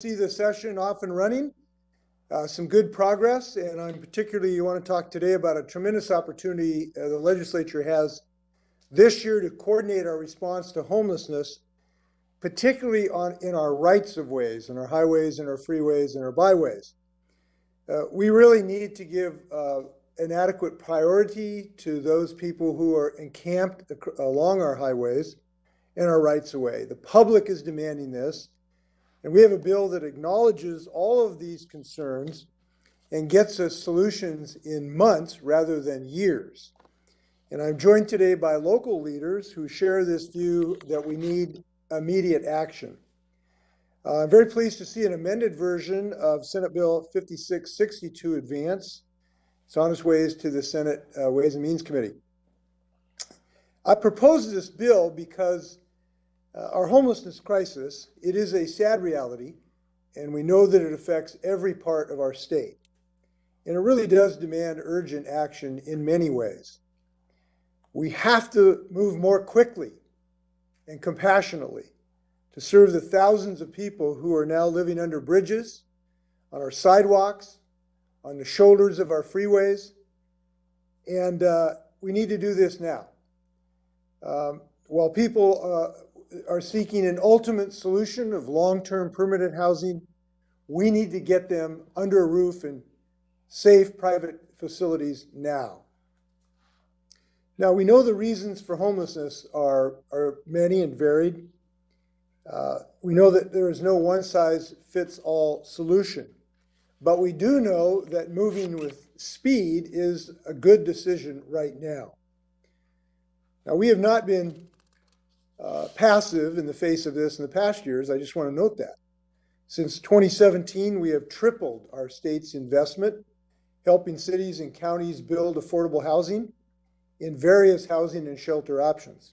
See the session off and running, some good progress, and I'm particularly want to talk today about a tremendous opportunity the legislature has this year to coordinate our response to homelessness, particularly in our rights of ways, in our highways, and our freeways, and our byways. We really need to give an adequate priority to those people who are encamped along our highways and our rights of way. The public is demanding this. And we have a bill that acknowledges all of these concerns and gets us solutions in months rather than years. And I'm joined today by local leaders who share this view that we need immediate action. I'm very pleased to see an amended version of Senate Bill 5662 advance. It's on its way to the Senate Ways and Means Committee. I proposed this bill because our homelessness crisis, it is a sad reality, and we know that it affects every part of our state. And it really does demand urgent action in many ways. We have to move more quickly and compassionately to serve the thousands of people who are now living under bridges, on our sidewalks, on the shoulders of our freeways, and we need to do this now. While people are seeking an ultimate solution of long-term permanent housing, we need to get them under a roof in safe private facilities now. Now, we know the reasons for homelessness are many and varied. We know that there is no one-size-fits-all solution, but we do know that moving with speed is a good decision right now. Now, we have not been passive in the face of this in the past years. I just want to note that. Since 2017, we have tripled our state's investment, helping cities and counties build affordable housing in various housing and shelter options.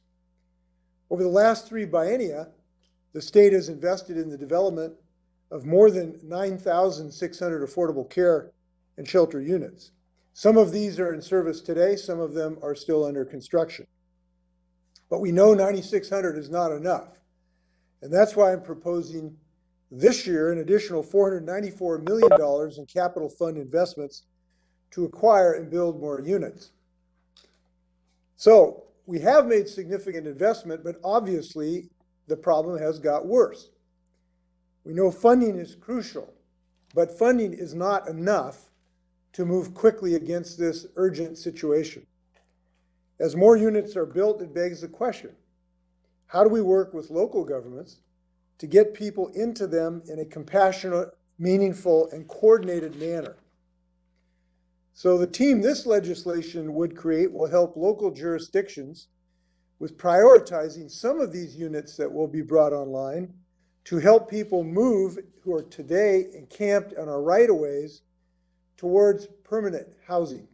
Over the last 3 biennia, the state has invested in the development of more than 9,600 affordable care and shelter units. Some of these are in service today, some of them are still under construction. But we know 9,600 is not enough. And that's why I'm proposing this year an additional $494 million in capital fund investments to acquire and build more units. So we have made significant investment, but obviously the problem has got worse. We know funding is crucial, but funding is not enough to move quickly against this urgent situation. As more units are built, it begs the question, how do we work with local governments to get people into them in a compassionate, meaningful, and coordinated manner? So the team this legislation would create will help local jurisdictions with prioritizing some of these units that will be brought online to help people move who are today encamped on our right-of-ways towards permanent housing.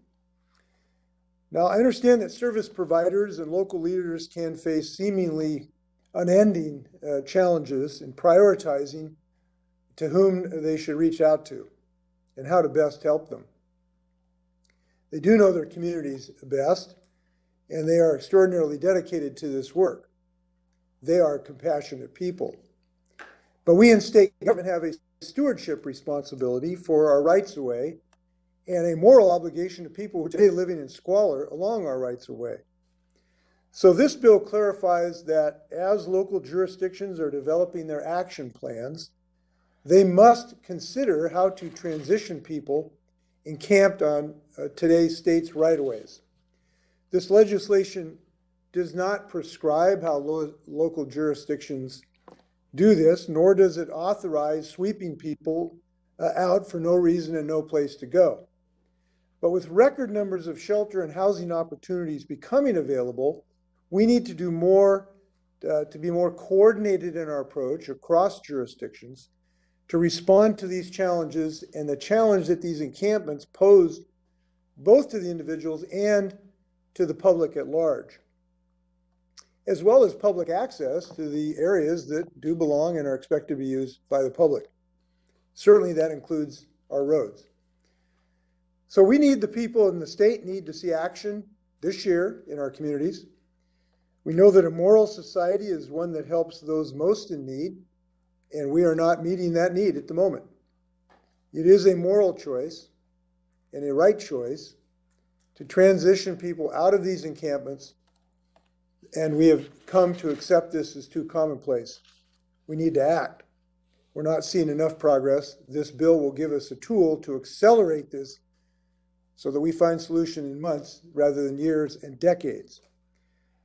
Now, I understand that service providers and local leaders can face seemingly unending challenges in prioritizing to whom they should reach out to and how to best help them. They do know their communities best, and they are extraordinarily dedicated to this work. They are compassionate people. But we in state government have a stewardship responsibility for our rights of way and a moral obligation to people who are today living in squalor along our rights of way. So this bill clarifies that as local jurisdictions are developing their action plans, they must consider how to transition people encamped on today's state's right-of-ways. This legislation does not prescribe how local jurisdictions do this, nor does it authorize sweeping people out for no reason and no place to go. But with record numbers of shelter and housing opportunities becoming available, we need to do more to be more coordinated in our approach across jurisdictions to respond to these challenges and the challenge that these encampments pose both to the individuals and to the public at large, as well as public access to the areas that do belong and are expected to be used by the public. Certainly that includes our roads. So we need, the people in the state need to see action this year in our communities. We know that a moral society is one that helps those most in need, and we are not meeting that need at the moment. It is a moral choice and a right choice to transition people out of these encampments, and we have come to accept this as too commonplace. We need to act. We're not seeing enough progress. This bill will give us a tool to accelerate this so that we find solution in months rather than years and decades.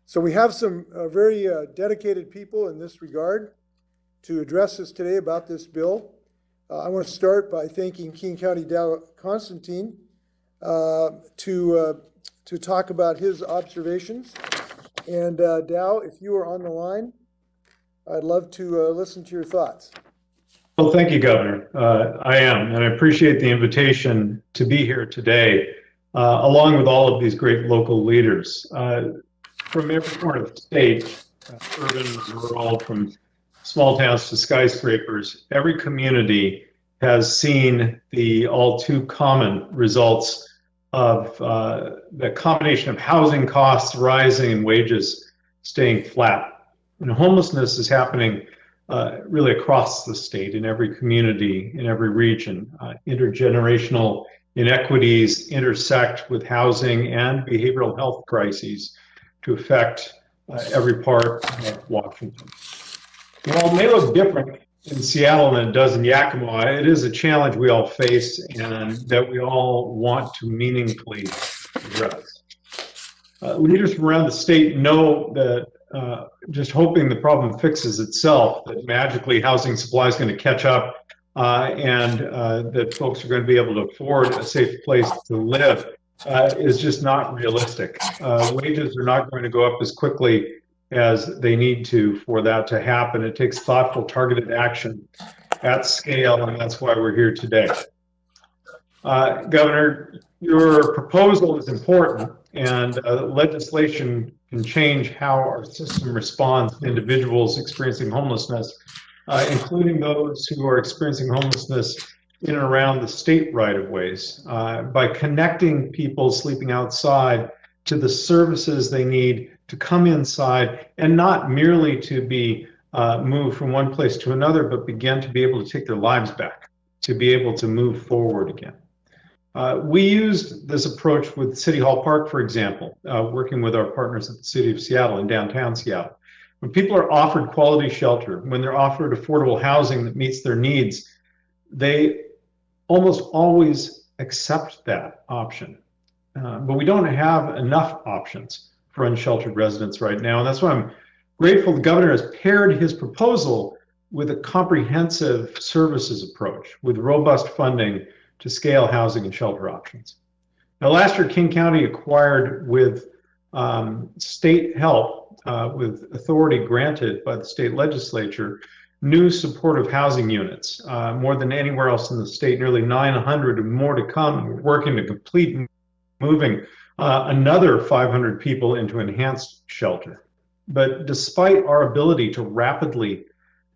So we have some very dedicated people in this regard to address us today about this bill. I want to start by thanking King County Dow Constantine to talk about his observations. And Dow, if you are on the line, I'd love to listen to your thoughts. Well, thank you, Governor. I am, and I appreciate the invitation to be here today, along with all of these great local leaders. From every corner of the state, urban, rural, from small towns to skyscrapers, every community has seen the all too common results of the combination of housing costs rising and wages staying flat. And homelessness is happening really across the state, in every community, in every region. Intergenerational inequities intersect with housing and behavioral health crises to affect every part of Washington. While it may look different in Seattle than it does in Yakima, it is a challenge we all face and that we all want to meaningfully address. Leaders from around the state know that just hoping the problem fixes itself, that magically housing supply is going to catch up and that folks are going to be able to afford a safe place to live is just not realistic. Wages are not going to go up as quickly as they need to for that to happen. It takes thoughtful, targeted action at scale, and that's why we're here today. Governor, your proposal is important, and legislation can change how our system responds to individuals experiencing homelessness, including those who are experiencing homelessness in and around the state right-of-ways, by connecting people sleeping outside to the services they need to come inside, and not merely to be moved from one place to another, but begin to be able to take their lives back, to be able to move forward again. We used this approach with City Hall Park, for example, working with our partners at the City of Seattle in downtown Seattle. When people are offered quality shelter, when they're offered affordable housing that meets their needs, they almost always accept that option. But we don't have enough options for unsheltered residents right now. And that's why I'm grateful the governor has paired his proposal with a comprehensive services approach with robust funding to scale housing and shelter options. Now, last year, King County acquired with state help, with authority granted by the state legislature, new supportive housing units, more than anywhere else in the state, nearly 900 and more to come. We're working to complete moving another 500 people into enhanced shelter. But despite our ability to rapidly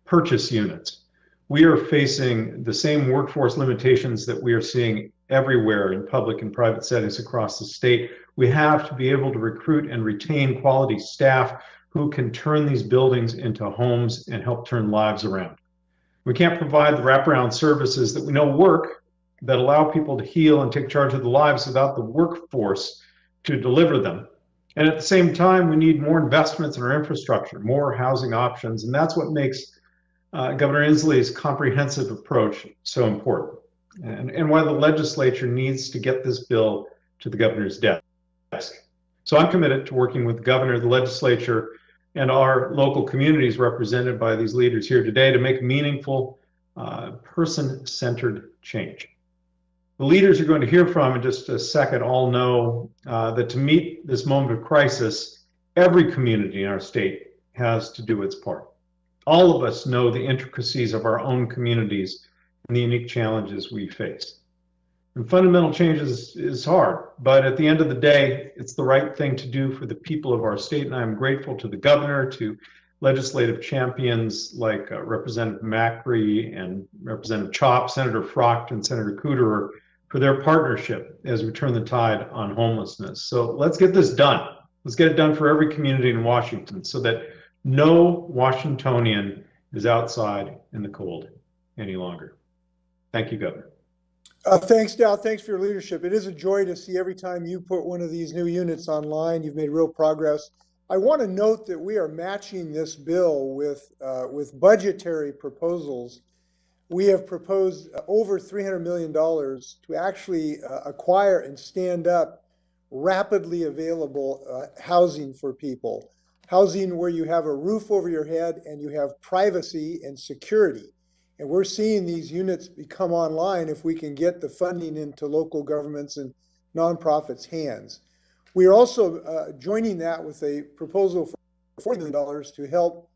purchase units, we are facing the same workforce limitations that we are seeing everywhere in public and private settings across the state. We have to be able to recruit and retain quality staff who can turn these buildings into homes and help turn lives around. We can't provide the wraparound services that we know work, that allow people to heal and take charge of their lives without the workforce to deliver them. And at the same time, we need more investments in our infrastructure, more housing options, and that's what makes Governor Inslee's comprehensive approach so important, and why the legislature needs to get this bill to the governor's desk. So I'm committed to working with the governor, the legislature, and our local communities represented by these leaders here today to make meaningful, person-centered change. The leaders you're going to hear from in just a second all know that to meet this moment of crisis, every community in our state has to do its part. All of us know the intricacies of our own communities and the unique challenges we face. And fundamental change is hard, but at the end of the day, it's the right thing to do for the people of our state. And I'm grateful to the governor, to legislative champions like Representative Macri and Representative Chop, Senator Frocht, and Senator Cooterer for their partnership as we turn the tide on homelessness. So let's get this done. Let's get it done for every community in Washington so that no Washingtonian is outside in the cold any longer. Thank you, Governor. Thanks, Dal. Thanks for your leadership. It is a joy to see every time you put one of these new units online. You've made real progress. I want to note that we are matching this bill with budgetary proposals. We have proposed over $300 million to actually acquire and stand up rapidly available housing for people. Housing where you have a roof over your head and you have privacy and security. And we're seeing these units become online if we can get the funding into local governments and nonprofits' hands. We are also joining that with a proposal for $40 million to help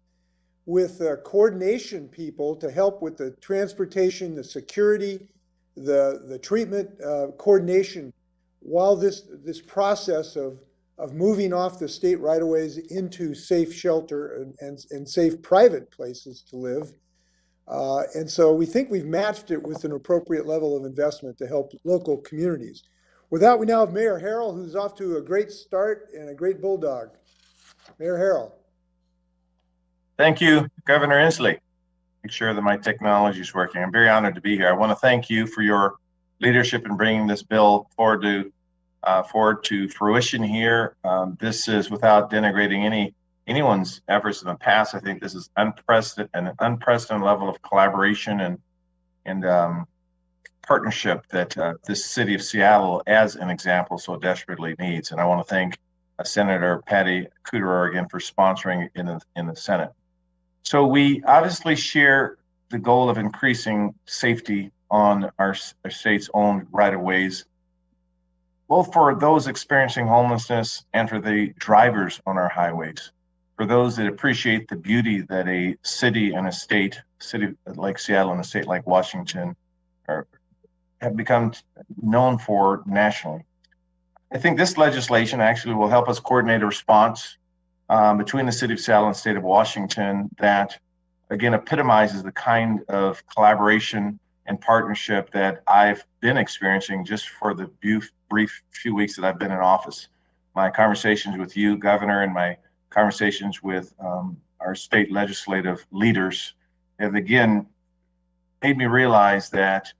with coordination people, to help with the transportation, the security, the treatment coordination, while this process of moving off the state right-of-ways into safe shelter and safe private places to live. And so we think we've matched it with an appropriate level of investment to help local communities. With that, we now have Mayor Harrell, who's off to a great start and a great bulldog. Mayor Harrell. Thank you, Governor Inslee. Make sure that my technology is working. I'm very honored to be here. I want to thank you for your leadership in bringing this bill forward to fruition here. This is without denigrating anyone's efforts in the past. I think this is an unprecedented level of collaboration and partnership that this city of Seattle, as an example, so desperately needs. And I want to thank Senator Patty Kuderer again for sponsoring in the Senate. So we obviously share the goal of increasing safety on our state's own right-of-ways, both for those experiencing homelessness and for the drivers on our highways. For those that appreciate the beauty that a city like Seattle and a state like Washington have become known for nationally. I think this legislation actually will help us coordinate a response between the city of Seattle and the state of Washington that, again, epitomizes the kind of collaboration and partnership that I've been experiencing just for the brief few weeks that I've been in office. My conversations with you, Governor, and my conversations with our state legislative leaders have, again, made me realize that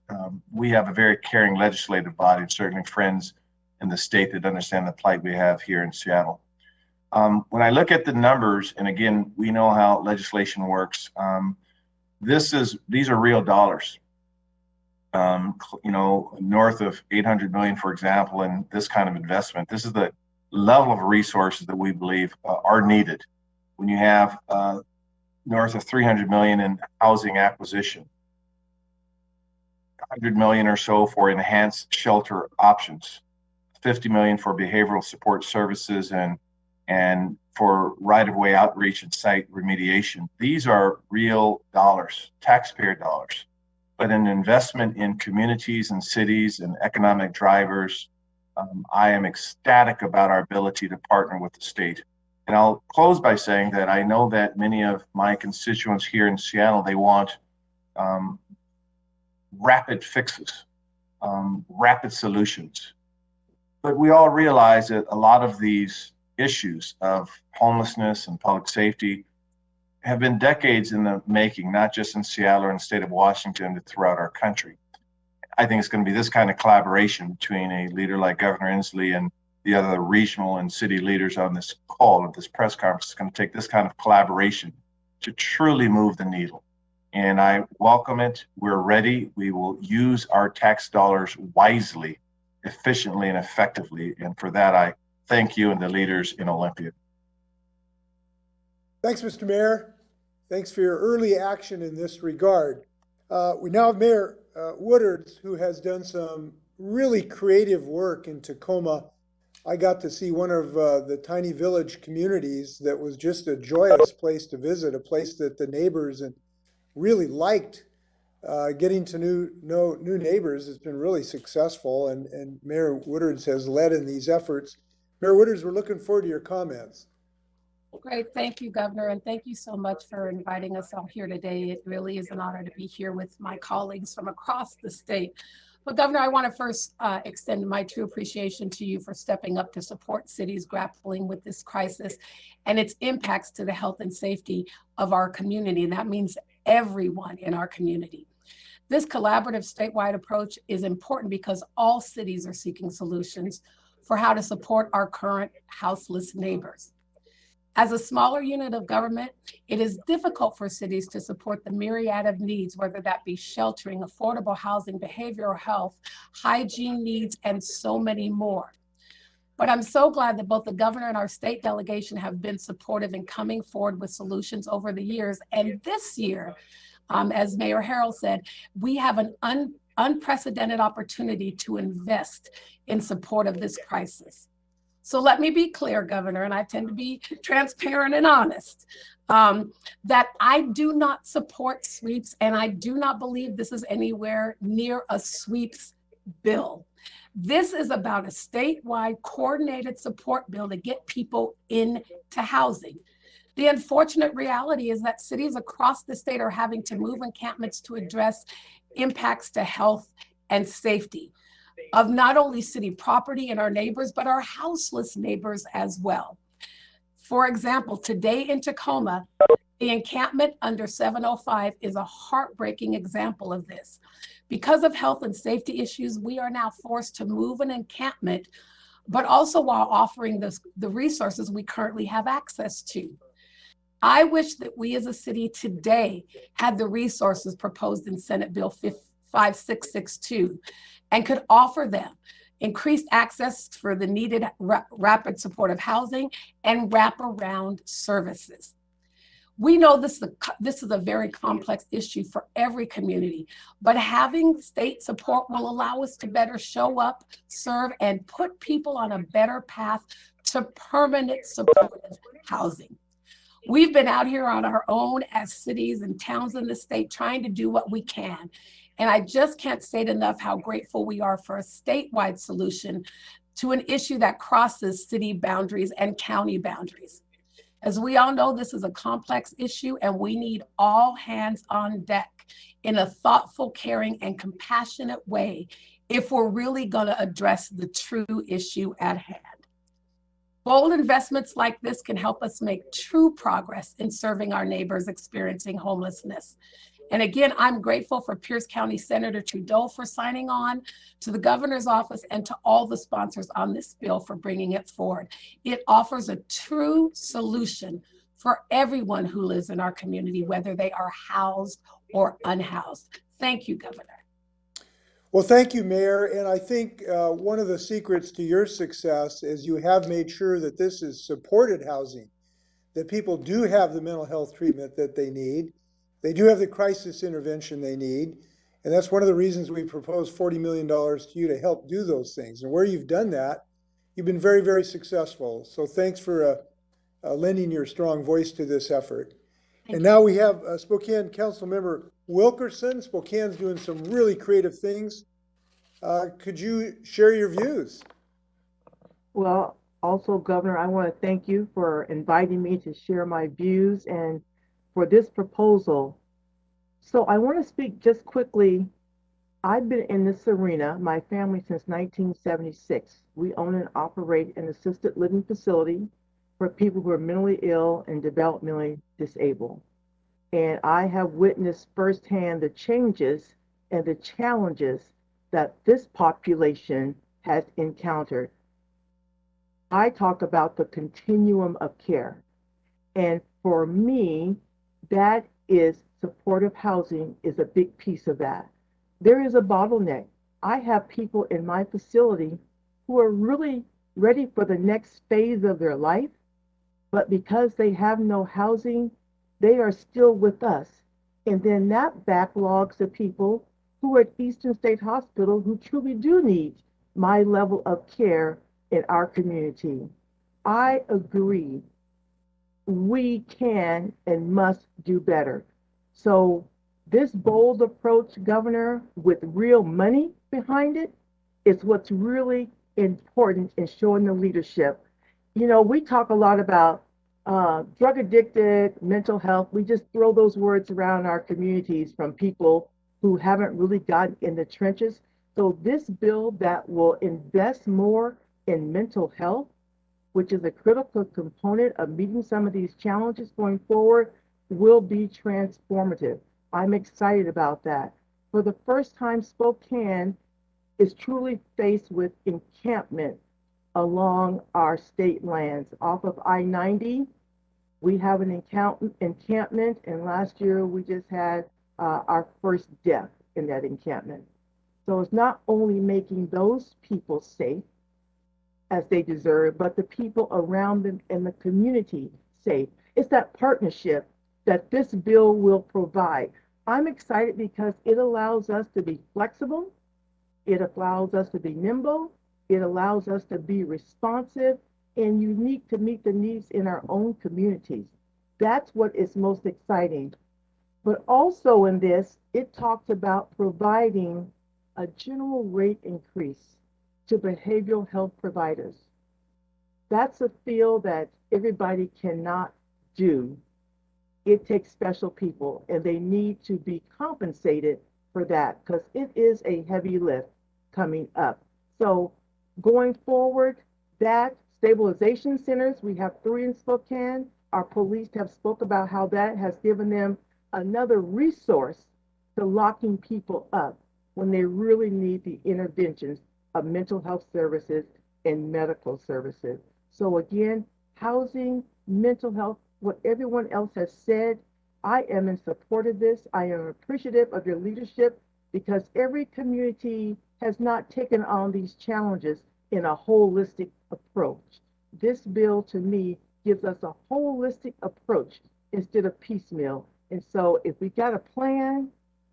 we have a very caring legislative body, and certainly friends in the state that understand the plight we have here in Seattle. When I look at the numbers, and again, we know how legislation works, these are real dollars. North of 800 million, for example, in this kind of investment. This is the level of resources that we believe are needed when you have north of 300 million in housing acquisition, 100 million or so for enhanced shelter options, 50 million for behavioral support services and for right-of-way outreach and site remediation. These are real dollars, taxpayer dollars, but an investment in communities and cities and economic drivers. I am ecstatic about our ability to partner with the state. And I'll close by saying that I know that many of my constituents here in Seattle, they want rapid fixes, rapid solutions. But we all realize that a lot of these issues of homelessness and public safety have been decades in the making, not just in Seattle or in the state of Washington, but throughout our country. I think it's going to be this kind of collaboration between a leader like Governor Inslee and the other regional and city leaders on this call at this press conference. It's going to take this kind of collaboration to truly move the needle. And I welcome it. We're ready. We will use our tax dollars wisely, efficiently, and effectively. And for that, I thank you and the leaders in Olympia. Thanks, Mr. Mayor. Thanks for your early action in this regard. We now have Mayor Woodards, who has done some really creative work in Tacoma. I got to see one of the tiny village communities that was just a joyous place to visit, a place that the neighbors really liked. Getting to know new neighbors has been really successful, and Mayor Woodards has led in these efforts. Mayor Woodards, we're looking forward to your comments. Great. Thank you, Governor. And thank you so much for inviting us all here today. It really is an honor to be here with my colleagues from across the state. But Governor, I want to first extend my true appreciation to you for stepping up to support cities grappling with this crisis and its impacts to the health and safety of our community. And that means everyone in our community. This collaborative statewide approach is important because all cities are seeking solutions for how to support our current houseless neighbors. As a smaller unit of government, it is difficult for cities to support the myriad of needs, whether that be sheltering, affordable housing, behavioral health, hygiene needs, and so many more. But I'm so glad that both the governor and our state delegation have been supportive in coming forward with solutions over the years. And this year, as Mayor Harrell said, we have an unprecedented opportunity to invest in support of this crisis. So let me be clear, Governor, and I tend to be transparent and honest, that I do not support sweeps, and I do not believe this is anywhere near a sweeps bill. This is about a statewide coordinated support bill to get people into housing. The unfortunate reality is that cities across the state are having to move encampments to address impacts to health and safety of not only city property and our neighbors, but our houseless neighbors as well. For example, today in Tacoma, the encampment under 705 is a heartbreaking example of this. Because of health and safety issues, we are now forced to move an encampment, but also while offering the resources we currently have access to. I wish that we as a city today had the resources proposed in Senate Bill 5662 and could offer them increased access for the needed rapid supportive housing and wraparound services. We know this is a very complex issue for every community, but having state support will allow us to better show up, serve, and put people on a better path to permanent supportive housing. We've been out here on our own as cities and towns in the state trying to do what we can. And I just can't state enough how grateful we are for a statewide solution to an issue that crosses city boundaries and county boundaries. As we all know, this is a complex issue and we need all hands on deck in a thoughtful, caring, and compassionate way if we're really going to address the true issue at hand. Bold investments like this can help us make true progress in serving our neighbors experiencing homelessness. And again, I'm grateful for Pierce County Senator Trudeau for signing on, to the governor's office, and to all the sponsors on this bill for bringing it forward. It offers a true solution for everyone who lives in our community, whether they are housed or unhoused. Thank you, Governor. Well, thank you, Mayor. And I think one of the secrets to your success is you have made sure that this is supported housing, that people do have the mental health treatment that they need. They do have the crisis intervention they need. And that's one of the reasons we proposed $40 million to you to help do those things. And where you've done that, you've been very, very successful. So thanks for lending your strong voice to this effort. And now we have Spokane Councilmember Wilkerson. Spokane's doing some really creative things. Could you share your views? Well, also, Governor, I want to thank you for inviting me to share my views and for this proposal. So I want to speak just quickly. I've been in this arena, my family, since 1976. We own and operate an assisted living facility for people who are mentally ill and developmentally disabled. And I have witnessed firsthand the changes and the challenges that this population has encountered. I talk about the continuum of care. And for me, that is supportive housing is a big piece of that. There is a bottleneck. I have people in my facility who are really ready for the next phase of their life, but because they have no housing, they are still with us. And then that backlogs the people who are at Eastern State Hospital who truly do need my level of care in our community. I agree. We can and must do better. So this bold approach, Governor, with real money behind it, is what's really important in showing the leadership. You know, we talk a lot about drug addicted, mental health. We just throw those words around our communities from people who haven't really gotten in the trenches. So this bill that will invest more in mental health, which is a critical component of meeting some of these challenges going forward, will be transformative. I'm excited about that. For the first time, Spokane is truly faced with encampment along our state lands. Off of I-90, we have an encampment, and last year we just had our first death in that encampment. So it's not only making those people safe as they deserve, but the people around them and the community safe. It's that partnership that this bill will provide. I'm excited because it allows us to be flexible. It allows us to be nimble. It allows us to be responsive and unique to meet the needs in our own communities. That's what is most exciting. But also in this, it talks about providing a general rate increase to behavioral health providers. That's a field that everybody cannot do. It takes special people, and they need to be compensated for that because it is a heavy lift coming up. So going forward, that stabilization centers, we have 3 in Spokane. Our police have spoke about how that has given them another resource to locking people up when they really need the interventions of mental health services and medical services. So again, housing, mental health, what everyone else has said, I am in support of this. I am appreciative of your leadership because every community has not taken on these challenges in a holistic approach. This bill to me gives us a holistic approach instead of piecemeal. And so if we got a plan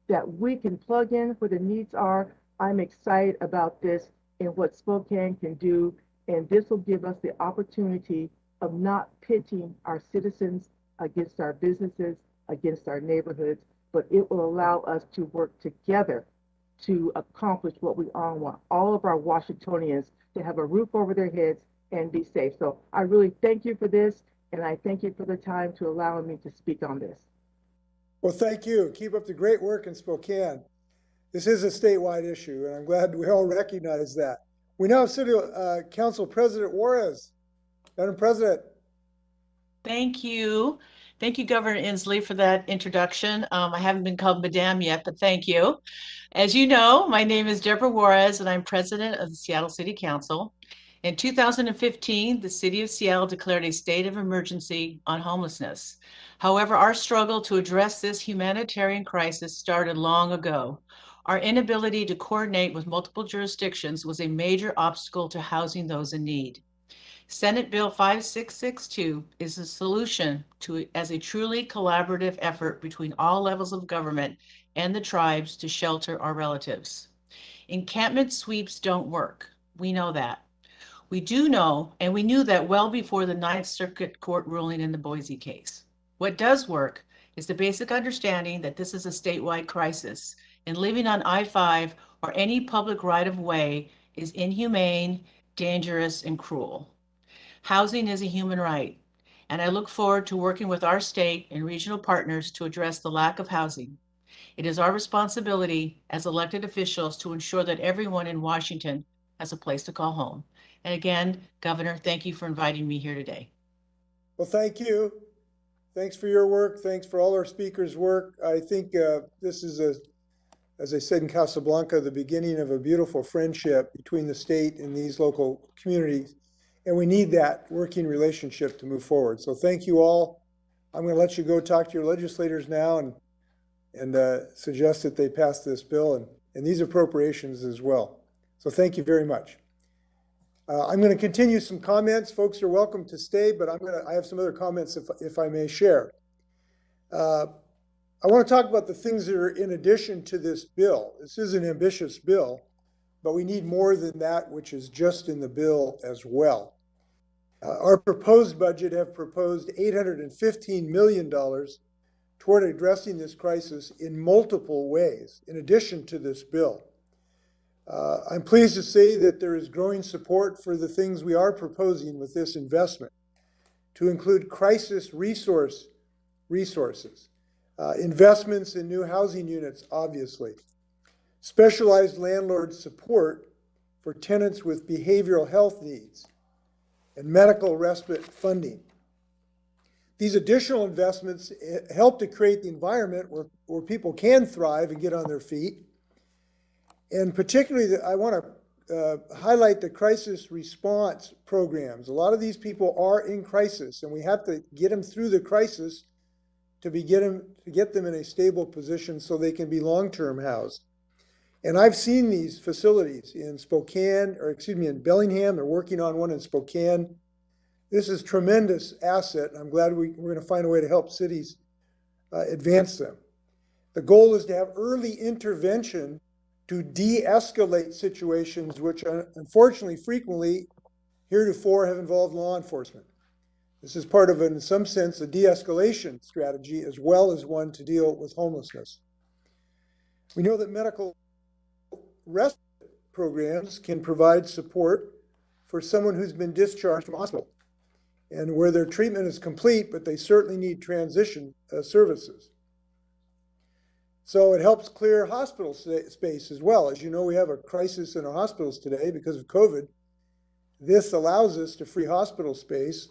that we can plug in where the needs are, I'm excited about this and what Spokane can do. And this will give us the opportunity of not pitting our citizens against our businesses, against our neighborhoods, but it will allow us to work together to accomplish what we all want, all of our Washingtonians to have a roof over their heads and be safe. So I really thank you for this, and I thank you for the time to allow me to speak on this. Well, thank you. Keep up the great work in Spokane. This is a statewide issue, and I'm glad we all recognize that. We now have City Council President Juarez. Madam President. Thank you. Thank you, Governor Inslee, for that introduction. I haven't been called Madame yet, but thank you. As you know, my name is Deborah Juarez, and I'm president of the Seattle City Council. In 2015, the city of Seattle declared a state of emergency on homelessness. However, our struggle to address this humanitarian crisis started long ago. Our inability to coordinate with multiple jurisdictions was a major obstacle to housing those in need. Senate Bill 5662 is a solution as a truly collaborative effort between all levels of government and the tribes to shelter our relatives. Encampment sweeps don't work. We know that. We do know, and we knew that well before the Ninth Circuit Court ruling in the Boise case. What does work is the basic understanding that this is a statewide crisis, and living on I-5 or any public right-of-way is inhumane, dangerous, and cruel. Housing is a human right, and I look forward to working with our state and regional partners to address the lack of housing. It is our responsibility as elected officials to ensure that everyone in Washington has a place to call home. And again, Governor, thank you for inviting me here today. Well, thank you. Thanks for your work. Thanks for all our speakers' work. I think this is, as I said in Casablanca, the beginning of a beautiful friendship between the state and these local communities. And we need that working relationship to move forward. So thank you all. I'm going to let you go talk to your legislators now and suggest that they pass this bill and these appropriations as well. So thank you very much. I'm going to continue some comments. Folks are welcome to stay, but I have some other comments if I may share. I want to talk about the things that are in addition to this bill. This is an ambitious bill, but we need more than that, which is just in the bill as well. Our proposed budget have proposed $815 million toward addressing this crisis in multiple ways, in addition to this bill. I'm pleased to say that there is growing support for the things we are proposing with this investment, to include crisis resources, investments in new housing units, obviously, specialized landlord support for tenants with behavioral health needs, and medical respite funding. These additional investments help to create the environment where people can thrive and get on their feet. And particularly, I want to highlight the crisis response programs. A lot of these people are in crisis, and we have to get them through the crisis to get them in a stable position so they can be long-term housed. And I've seen these facilities in in Bellingham. They're working on one in Spokane. This is tremendous asset. I'm glad we're going to find a way to help cities advance them. The goal is to have early intervention to de-escalate situations which unfortunately frequently heretofore have involved law enforcement. This is part of, in some sense, a de-escalation strategy as well as one to deal with homelessness. We know that medical respite programs can provide support for someone who's been discharged from hospital and where their treatment is complete, but they certainly need transition services. So it helps clear hospital space as well. As you know, we have a crisis in our hospitals today because of COVID. This allows us to free hospital space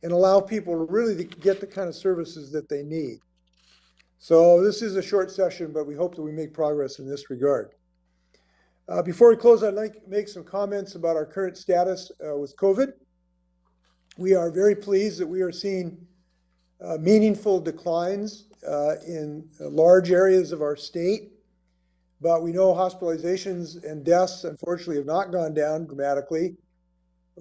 and allow people to really get the kind of services that they need. So this is a short session, but we hope that we make progress in this regard. Before we close, I'd like to make some comments about our current status with COVID. We are very pleased that we are seeing meaningful declines in large areas of our state, but we know hospitalizations and deaths, unfortunately, have not gone down dramatically.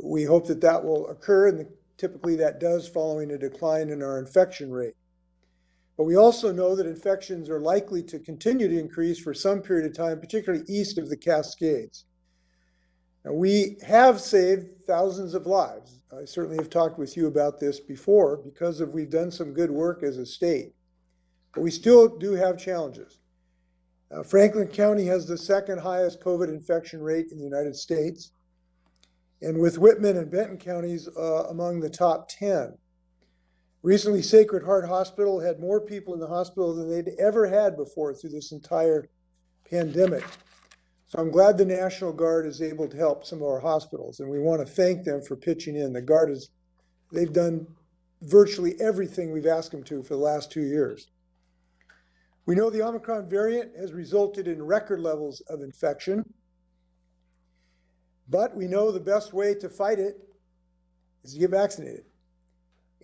We hope that that will occur, and typically that does following a decline in our infection rate. But we also know that infections are likely to continue to increase for some period of time, particularly east of the Cascades. Now, we have saved thousands of lives. I certainly have talked with you about this before because we've done some good work as a state, but we still do have challenges. Franklin County has the second highest COVID infection rate in the United States, and with Whitman and Benton counties among the top 10. Recently, Sacred Heart Hospital had more people in the hospital than they'd ever had before through this entire pandemic. So I'm glad the National Guard is able to help some of our hospitals, and we want to thank them for pitching in. The Guard they've done virtually everything we've asked them to for the last 2 years. We know the Omicron variant has resulted in record levels of infection, but we know the best way to fight it is to get vaccinated.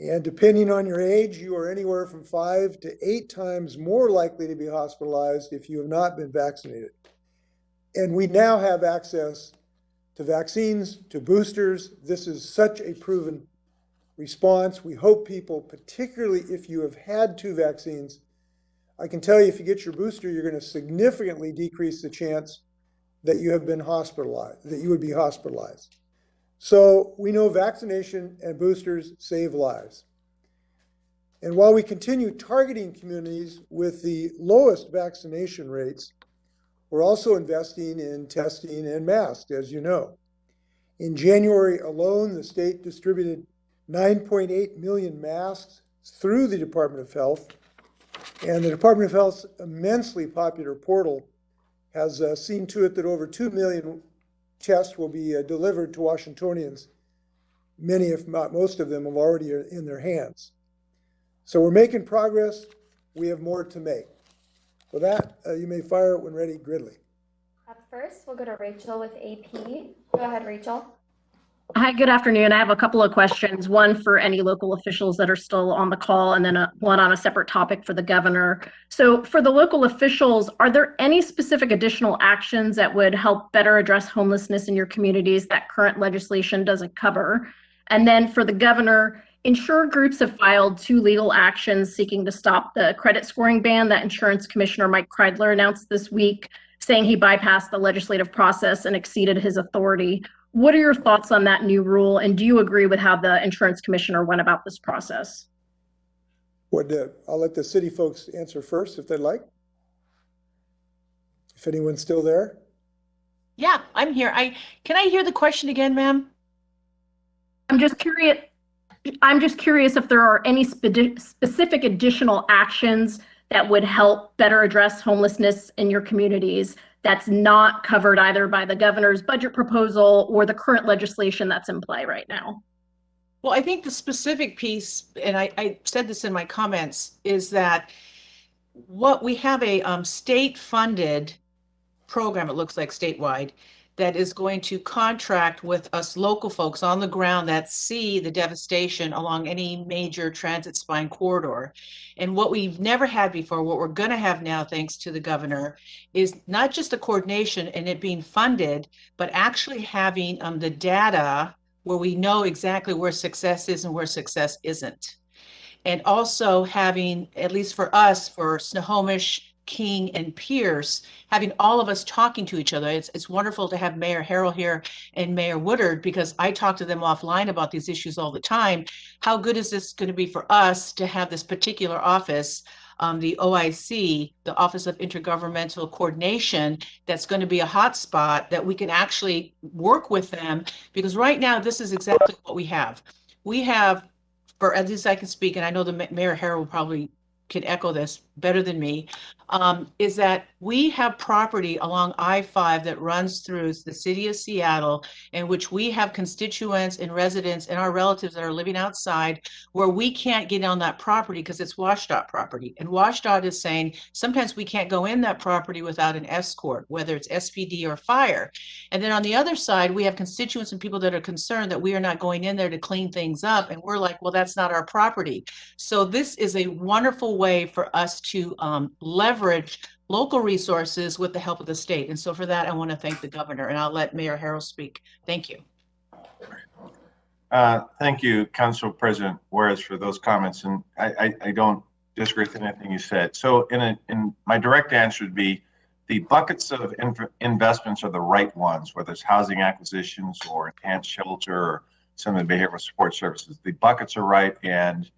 And depending on your age, you are anywhere from 5 to 8 times more likely to be hospitalized if you have not been vaccinated. And we now have access to vaccines, to boosters. This is such a proven response. We hope people, particularly if you have had 2 vaccines, I can tell you if you get your booster, you're going to significantly decrease the chance that you have been hospitalized, that you would be hospitalized. So we know vaccination and boosters save lives. And while we continue targeting communities with the lowest vaccination rates, we're also investing in testing and masks, as you know. In January alone, the state distributed 9.8 million masks through the Department of Health. And the Department of Health's immensely popular portal has seen to it that over 2 million tests will be delivered to Washingtonians. Many, if not most of them, have already in their hands. So we're making progress. We have more to make. With that, you may fire it when ready, Gridley. Up first, we'll go to Rachel with AP. Go ahead, Rachel. Hi, good afternoon. I have a couple of questions, one for any local officials that are still on the call, and then one on a separate topic for the governor. So for the local officials, are there any specific additional actions that would help better address homelessness in your communities that current legislation doesn't cover? And then for the governor, insured groups have filed 2 legal actions seeking to stop the credit scoring ban that Insurance Commissioner Mike Kreidler announced this week, saying he bypassed the legislative process and exceeded his authority. What are your thoughts on that new rule, and do you agree with how the insurance commissioner went about this process? I'll let the city folks answer first if they'd like. If anyone's still there. Yeah, I'm here. Can I hear the question again, ma'am? I'm just curious if there are any specific additional actions that would help better address homelessness in your communities that's not covered either by the governor's budget proposal or the current legislation that's in play right now? Well, I think the specific piece, and I said this in my comments, is that what we have a state-funded program, it looks like statewide, that is going to contract with us local folks on the ground that see the devastation along any major transit spine corridor. And what we've never had before, what we're going to have now, thanks to the governor, is not just the coordination and it being funded, but actually having the data where we know exactly where success is and where success isn't. And also having, at least for us, for Snohomish, King, and Pierce, having all of us talking to each other. It's wonderful to have Mayor Harrell here and Mayor Woodard, because I talk to them offline about these issues all the time. How good is this going to be for us to have this particular office, the OIC, the Office of Intergovernmental Coordination, that's going to be a hotspot that we can actually work with them? Because right now, this is exactly what we have. We have, or at least I can speak, and I know the Mayor Harrell probably can echo this better than me, is that we have property along I-5 that runs through the city of Seattle, in which we have constituents and residents and our relatives that are living outside, where we can't get on that property because it's WSDOT property. And WSDOT is saying sometimes we can't go in that property without an escort, whether it's SPD or fire. And then on the other side, we have constituents and people that are concerned that we are not going in there to clean things up. And we're like, well, that's not our property. So this is a wonderful way for us to leverage local resources with the help of the state. And so for that, I want to thank the governor, and I'll let Mayor Harrell speak. Thank you. Thank you, Council President Juarez, for those comments. And I don't disagree with anything you said. So in my direct answer would be, the buckets of investments are the right ones, whether it's housing acquisitions or enhanced shelter or some of the behavioral support services. The buckets are right, and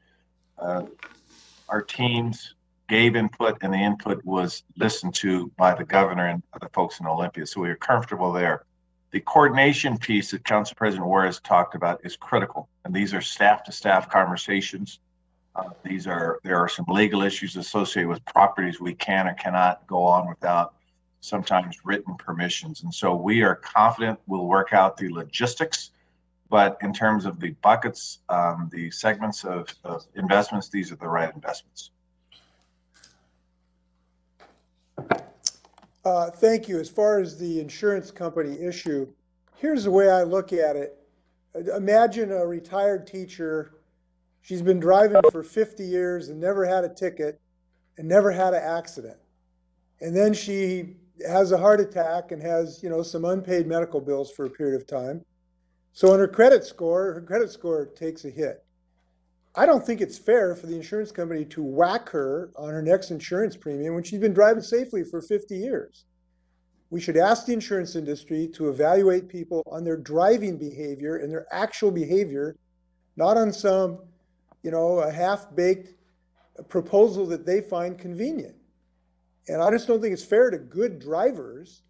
our teams gave input, and the input was listened to by the governor and other folks in Olympia. So we are comfortable there. The coordination piece that Council President Juarez talked about is critical. And these are staff-to-staff conversations. There are some legal issues associated with properties we can or cannot go on without sometimes written permissions. And so we are confident we'll work out the logistics. But in terms of the buckets, the segments of investments, these are the right investments. Thank you. As far as the insurance company issue, here's the way I look at it. Imagine a retired teacher. She's been driving for 50 years and never had a ticket and never had an accident. And then she has a heart attack and has, some unpaid medical bills for a period of time. So on her credit score takes a hit. I don't think it's fair for the insurance company to whack her on her next insurance premium when she's been driving safely for 50 years. We should ask the insurance industry to evaluate people on their driving behavior and their actual behavior, not on some, a half-baked proposal that they find convenient. And I just don't think it's fair to good drivers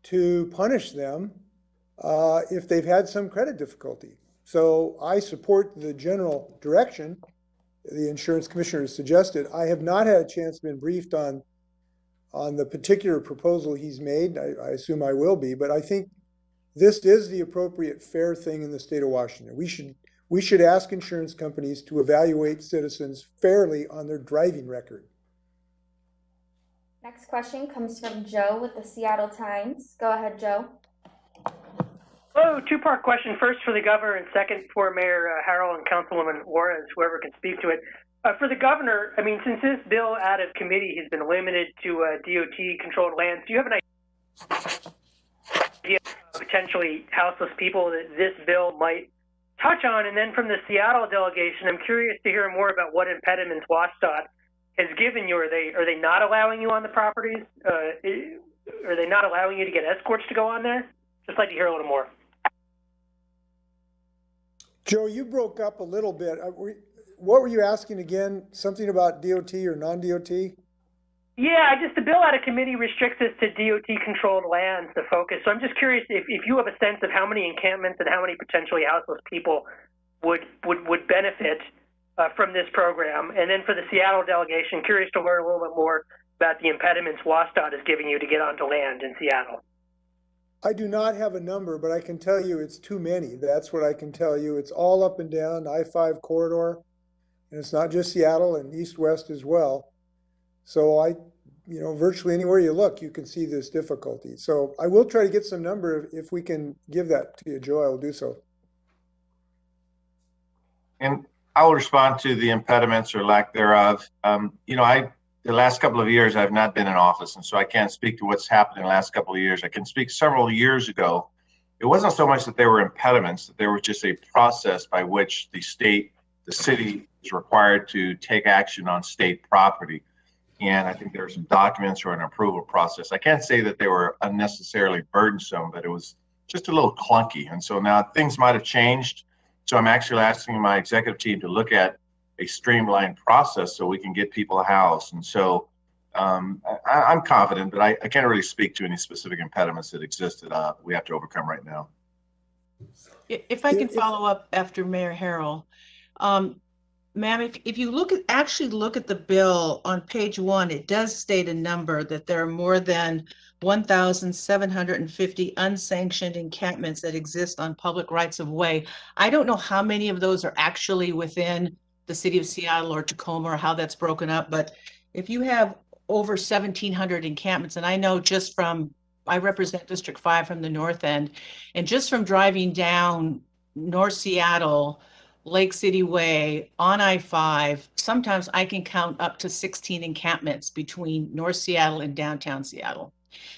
to punish them if they've had some credit difficulty. So I support the general direction the insurance commissioner has suggested. I have not had a chance to be briefed on the particular proposal he's made. I assume I will be, but I think this is the appropriate fair thing in the state of Washington. We should ask insurance companies to evaluate citizens fairly on their driving record. Next question comes from Joe with the Seattle Times. Go ahead, Joe. Oh, two-part question. First for the governor and second for Mayor Harrell and Councilwoman Juarez, whoever can speak to it. For the governor, since this bill out of committee has been limited to DOT-controlled lands, do you have an idea of potentially houseless people that this bill might touch on? And then from the Seattle delegation, I'm curious to hear more about what impediments WSDOT has given you. Are they not allowing you on the properties? Are they not allowing you to get escorts to go on there? Just like to hear a little more. Joe, you broke up a little bit. What were you asking again? Something about DOT or non-DOT? Yeah, the bill out of committee restricts us to DOT-controlled lands, the focus. So I'm just curious if you have a sense of how many encampments and how many potentially houseless people would benefit from this program. And then for the Seattle delegation, curious to learn a little bit more about the impediments WSDOT is giving you to get onto land in Seattle? I do not have a number, but I can tell you it's too many. That's what I can tell you. It's all up and down I-5 corridor, and it's not just Seattle and east-west as well. So virtually anywhere you look, you can see this difficulty. So I will try to get some number. If we can give that to you, Joe, I will do so. And I will respond to the impediments or lack thereof. The last couple of years, I've not been in office, and so I can't speak to what's happened in the last couple of years. I can speak several years ago. It wasn't so much that there were impediments, that there was just a process by which the city is required to take action on state property. And I think there are some documents or an approval process. I can't say that they were unnecessarily burdensome, but it was just a little clunky. And so now things might have changed. So I'm actually asking my executive team to look at a streamlined process so we can get people a house. And so I'm confident, but I can't really speak to any specific impediments that exist that we have to overcome right now. If I can follow up after Mayor Harrell. Ma'am, if you actually look at the bill on page 1, it does state a number that there are more than 1,750 unsanctioned encampments that exist on public rights of way. I don't know how many of those are actually within the city of Seattle or Tacoma or how that's broken up, but if you have over 1,700 encampments, and I know I represent District 5 from the north end, and just from driving down North Seattle, Lake City Way, on I-5, sometimes I can count up to 16 encampments between North Seattle and downtown Seattle.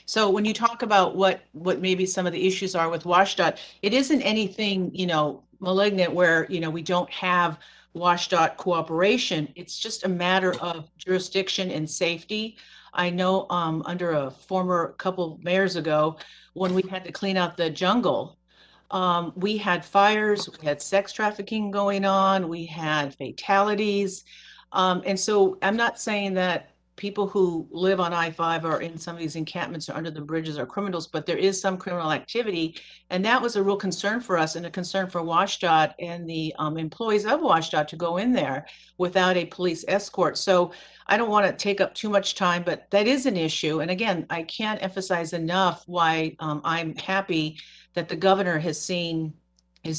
So when you talk about what maybe some of the issues are with WSDOT, it isn't anything, malignant where, we don't have WSDOT cooperation. It's just a matter of jurisdiction and safety. I know under a former couple mayors ago, when we had to clean out the jungle, we had fires, we had sex trafficking going on, we had fatalities. And so I'm not saying that people who live on I-5 or in some of these encampments or under the bridges are criminals, but there is some criminal activity. And that was a real concern for us and a concern for WSDOT and the employees of WSDOT to go in there without a police escort. So I don't want to take up too much time, but that is an issue. And again, I can't emphasize enough why I'm happy that the governor is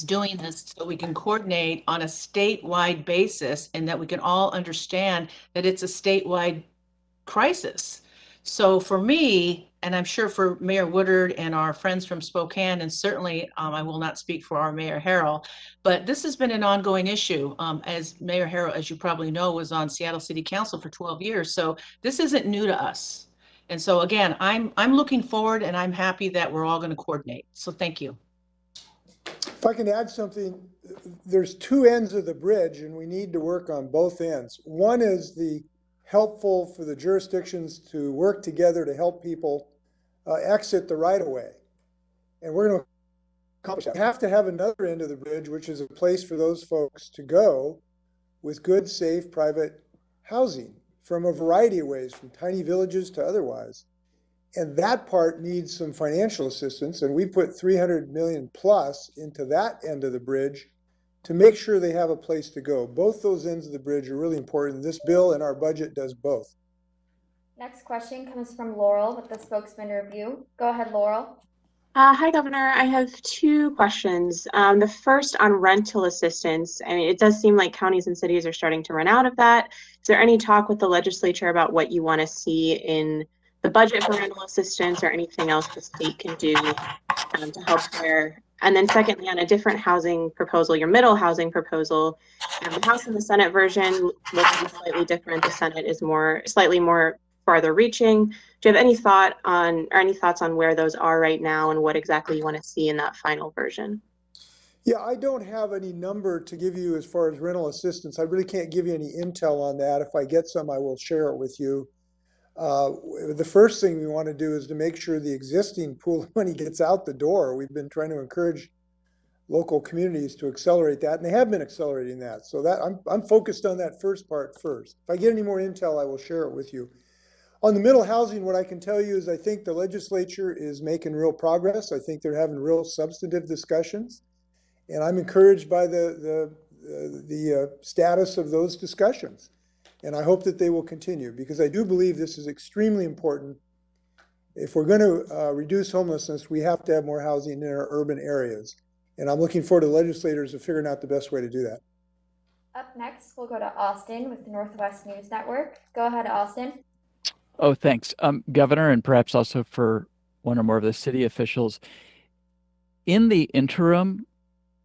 doing this so we can coordinate on a statewide basis and that we can all understand that it's a statewide crisis. So for me, and I'm sure for Mayor Woodard and our friends from Spokane, and certainly I will not speak for our Mayor Harrell, but this has been an ongoing issue. As Mayor Harrell, as you probably know, was on Seattle City Council for 12 years. So this isn't new to us. And so again, I'm looking forward and I'm happy that we're all going to coordinate. So thank you. If I can add something, there's two ends of the bridge and we need to work on both ends. One is the helpful for the jurisdictions to work together to help people exit the right of way. And we're going to accomplish that. We have to have another end of the bridge, which is a place for those folks to go with good, safe, private housing from a variety of ways, from tiny villages to otherwise. And that part needs some financial assistance. And we put $300 million plus into that end of the bridge to make sure they have a place to go. Both those ends of the bridge are really important. This bill and our budget does both. Next question comes from Laurel with the Spokesman Review. Go ahead, Laurel. Hi, Governor. I have two questions. The first on rental assistance. I mean, it does seem like counties and cities are starting to run out of that. Is there any talk with the legislature about what you want to see in the budget for rental assistance or anything else the state can do to help there? And then secondly, on a different housing proposal, your middle housing proposal, the House and the Senate version looks slightly different. The Senate is slightly more farther reaching. Do you have any thoughts on where those are right now and what exactly you want to see in that final version? Yeah, I don't have any number to give you as far as rental assistance. I really can't give you any intel on that. If I get some, I will share it with you. The first thing we want to do is to make sure the existing pool of money gets out the door. We've been trying to encourage local communities to accelerate that, and they have been accelerating that. So that I'm focused on that first part first. If I get any more intel, I will share it with you. On the middle housing, what I can tell you is I think the legislature is making real progress. I think they're having real substantive discussions, and I'm encouraged by the status of those discussions. And I hope that they will continue, because I do believe this is extremely important. If we're going to reduce homelessness, we have to have more housing in our urban areas. And I'm looking forward to legislators of figuring out the best way to do that. Up next, we'll go to Austin with the Northwest News Network. Go ahead, Austin. Oh, thanks. Governor, and perhaps also for one or more of the city officials, in the interim,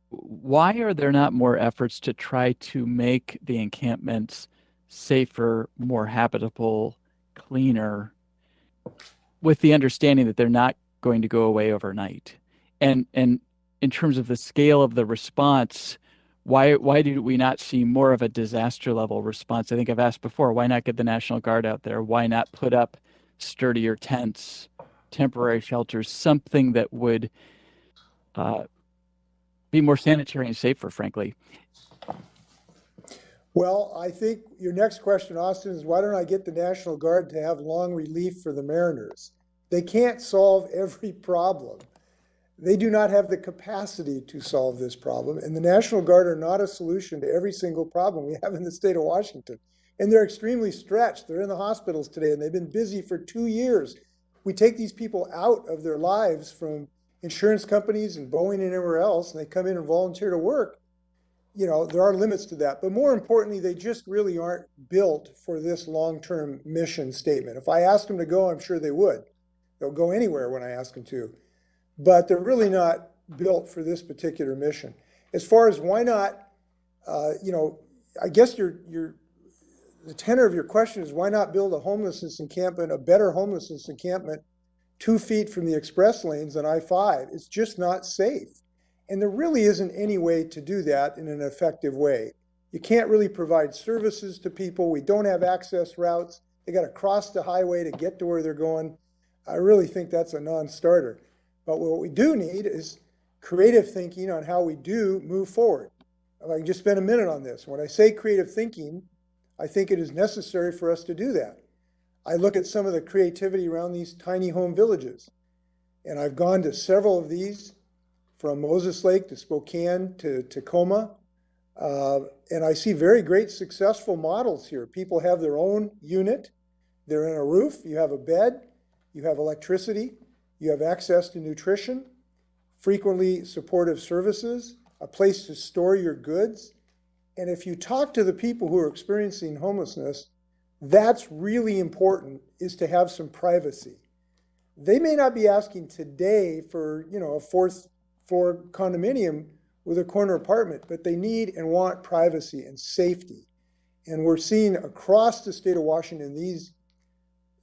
why are there not more efforts to try to make the encampments safer, more habitable, cleaner, with the understanding that they're not going to go away overnight? And in terms of the scale of the response, why do we not see more of a disaster level response? I think I've asked before, why not get the National Guard out there? Why not put up sturdier tents, temporary shelters, something that would be more sanitary and safer, frankly? Well, I think your next question, Austin, is why don't I get the National Guard to have long relief for the mariners? They can't solve every problem. They do not have the capacity to solve this problem. And the National Guard are not a solution to every single problem we have in the state of Washington. And they're extremely stretched. They're in the hospitals today, and they've been busy for 2 years. We take these people out of their lives from insurance companies and Boeing and everywhere else, and they come in and volunteer to work. You know, there are limits to that. But more importantly, they just really aren't built for this long-term mission statement. If I asked them to go, I'm sure they would. They'll go anywhere when I ask them to. But they're really not built for this particular mission. As far as why not, I guess the tenor of your question is why not build a homelessness encampment, a better homelessness encampment 2 feet from the express lanes on I-5? It's just not safe. And there really isn't any way to do that in an effective way. You can't really provide services to people. We don't have access routes. They got to cross the highway to get to where they're going. I really think that's a non-starter. But what we do need is creative thinking on how we do move forward. If I can just spend a minute on this. When I say creative thinking, I think it is necessary for us to do that. I look at some of the creativity around these tiny home villages. And I've gone to several of these, from Moses Lake to Spokane to Tacoma. And I see very great successful models here. People have their own unit. They're in a roof. You have a bed. You have electricity. You have access to nutrition, frequently supportive services, a place to store your goods. And if you talk to the people who are experiencing homelessness, that's really important, is to have some privacy. They may not be asking today for, a fourth floor condominium with a corner apartment, but they need and want privacy and safety. And we're seeing across the state of Washington,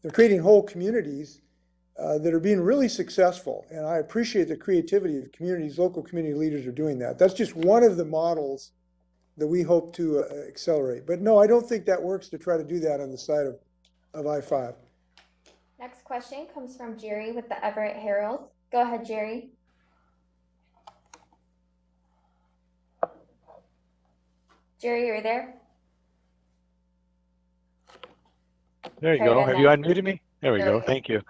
they're creating whole communities that are being really successful. And I appreciate the creativity of communities, local community leaders are doing that. That's just one of the models that we hope to accelerate. But no, I don't think that works to try to do that on the side of I-5. Next question comes from Jerry with the Everett Herald. Go ahead, Jerry. Jerry, are you there? There you Try go. again Have you now. unmuted me? There we There go. we go. Thank you.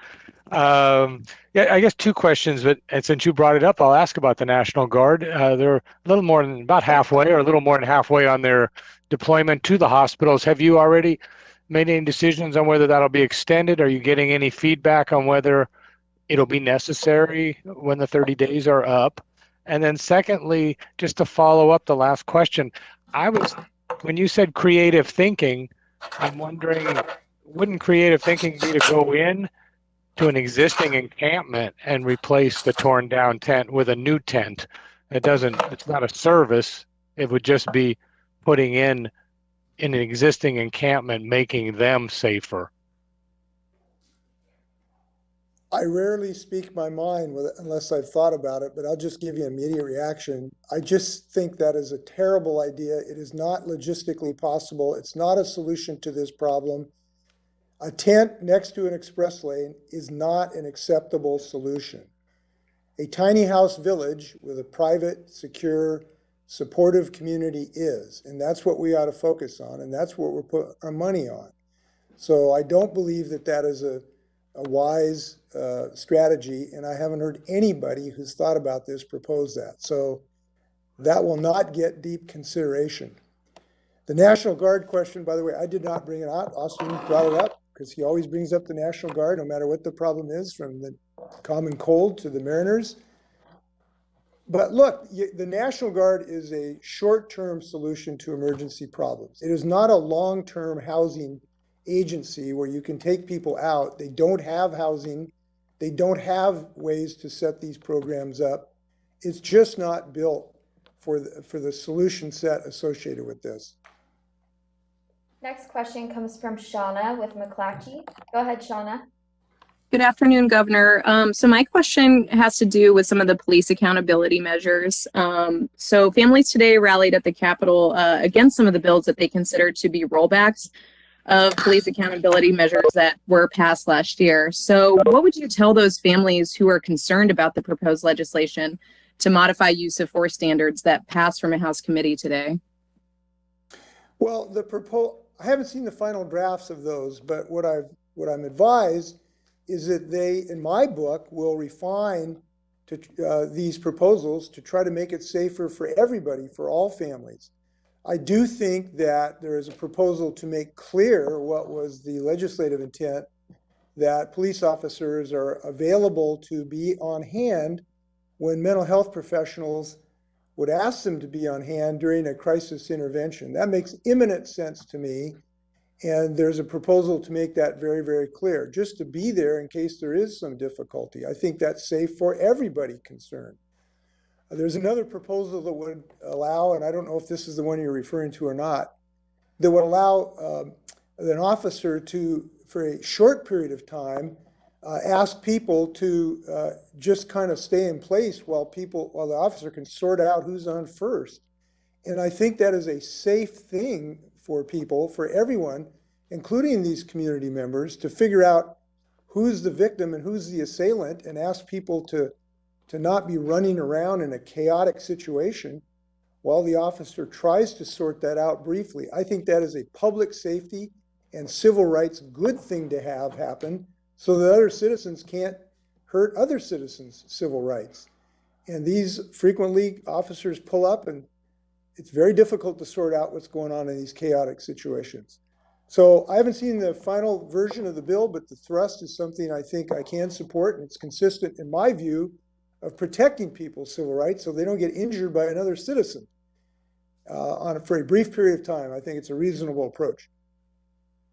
Yeah, I guess 2 questions, but since you brought it up, I'll ask about the National Guard. They're a little more than about halfway, or a little more than halfway on their deployment to the hospitals. Have you already made any decisions on whether that'll be extended? Are you getting any feedback on whether it'll be necessary when the 30 days are up? And then secondly, just to follow up the last question, when you said creative thinking, I'm wondering, wouldn't creative thinking be to go in to an existing encampment and replace the torn down tent with a new tent? It's not a service. It would just be putting in an existing encampment, making them safer. I rarely speak my mind unless I've thought about it, but I'll just give you an immediate reaction. I just think that is a terrible idea. It is not logistically possible. It's not a solution to this problem. A tent next to an express lane is not an acceptable solution. A tiny house village with a private, secure, supportive community is, and that's what we ought to focus on, and that's what we're putting our money on. So I don't believe that that is a wise strategy, and I haven't heard anybody who's thought about this propose that. So that will not get deep consideration. The National Guard question, by the way, I did not bring it up. Austin brought it up because he always brings up the National Guard, no matter what the problem is, from the common cold to the Mariners. But look, the National Guard is a short-term solution to emergency problems. It is not a long-term housing agency where you can take people out. They don't have housing. They don't have ways to set these programs up. It's just not built for the solution set associated with this. Next question comes from Shauna with McClatchy. Go ahead, Shauna. Good afternoon, Governor. So my question has to do with some of the police accountability measures. So families today rallied at the Capitol against some of the bills that they considered to be rollbacks of police accountability measures that were passed last year. So what would you tell those families who are concerned about the proposed legislation to modify use of force standards that passed from a House committee today? Well, I haven't seen the final drafts of those, but what I'm advised is that they, in my book, will refine these proposals to try to make it safer for everybody, for all families. I do think that there is a proposal to make clear what was the legislative intent, that police officers are available to be on hand when mental health professionals would ask them to be on hand during a crisis intervention. That makes imminent sense to me. And there's a proposal to make that very, very clear, just to be there in case there is some difficulty. I think that's safe for everybody concerned. There's another proposal that would allow, and I don't know if this is the one you're referring to or not, that would allow an officer to, for a short period of time, ask people to just kind of stay in place while the officer can sort out who's on first. And I think that is a safe thing for people, for everyone, including these community members, to figure out who's the victim and who's the assailant, and ask people to not be running around in a chaotic situation while the officer tries to sort that out briefly. I think that is a public safety and civil rights good thing to have happen, so that other citizens can't hurt other citizens' civil rights. And these frequently officers pull up, and it's very difficult to sort out what's going on in these chaotic situations. So I haven't seen the final version of the bill, but the thrust is something I think I can support, and it's consistent, in my view, of protecting people's civil rights so they don't get injured by another citizen for a brief period of time. I think it's a reasonable approach.